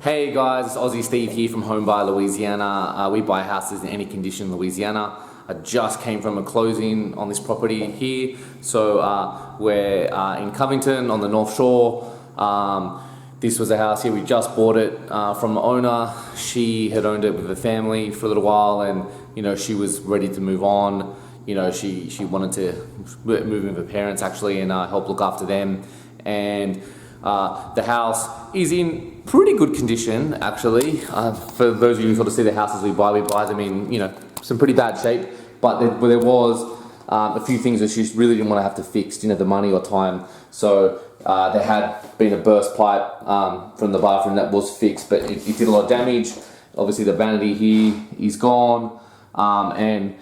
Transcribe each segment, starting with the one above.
Hey guys, it's Aussie Steve here from Buyer Louisiana. We buy houses in any condition in Louisiana. I just came from a closing on this property here. So we're in Covington on the Northshore. This was a house here, we just bought it from the owner. She had owned it with the family for a little while and she was ready to move on. She wanted to move in with her parents actually and help look after them. And the house is in pretty good condition actually. For those of you who sort of see the houses we buy them in some pretty bad shape, but there was a few things that she really didn't want to have to fix, the money or time. So there had been a burst pipe from the bathroom that was fixed, but it did a lot of damage. Obviously the vanity here is gone, and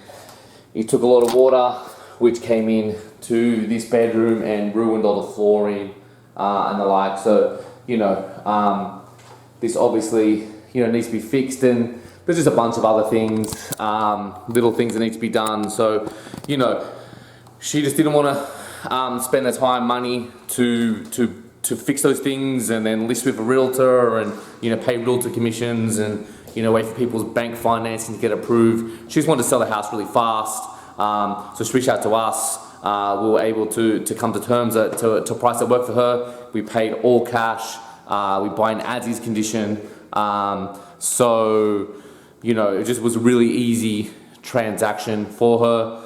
it took a lot of water which came in to this bedroom and ruined all the flooring and the like. So this obviously needs to be fixed, and there's just a bunch of other things, little things that need to be done. So she just didn't want to spend the time, money to fix those things, and then list with a realtor and pay realtor commissions and wait for people's bank financing to get approved. She just wanted to sell the house really fast, so she reached out to us. We were able to come to terms to a price that worked for her. We paid all cash. We buy in as-is condition. So it just was a really easy transaction for her.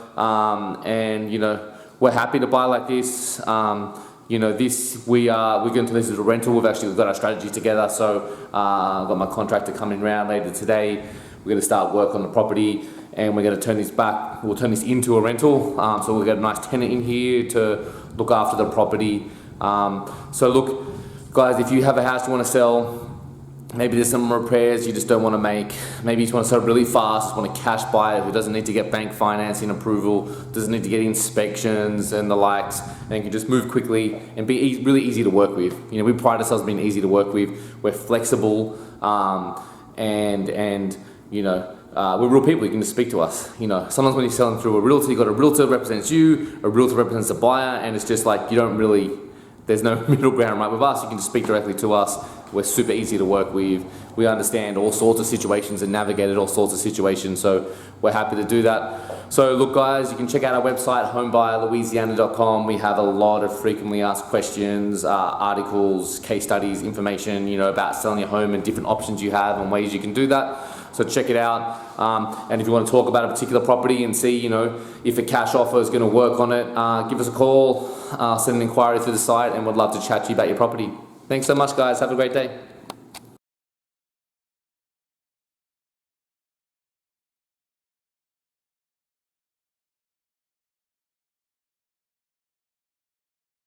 And we're happy to buy like this. We're going to this as a rental. We've got our strategy together. So I've got my contractor coming around later today. We're going to start work on the property, and we're going to turn this back. We'll turn this into a rental. So we'll get a nice tenant in here to look after the property. So look, guys, if you have a house you want to sell, maybe there's some repairs you just don't want to make. Maybe you just want to sell really fast, want to cash buy it, who doesn't need to get bank financing approval, doesn't need to get inspections and the likes, and can just move quickly and be really easy to work with. We pride ourselves on being easy to work with. We're flexible, and we're real people. You can just speak to us. Sometimes when you're selling through a realtor, you've got a realtor represents you, a realtor represents the buyer, and it's just like there's no middle ground, right? With us, you can just speak directly to us. We're super easy to work with. We understand all sorts of situations and navigated all sorts of situations, so we're happy to do that. So look guys, you can check out our website, homebuyerlouisiana.com. We have a lot of frequently asked questions, articles, case studies, information, about selling your home and different options you have and ways you can do that. So check it out. And if you want to talk about a particular property and see, if a cash offer is going to work on it, give us a call, send an inquiry through the site, and we'd love to chat to you about your property. Thanks so much, guys. Have a great day.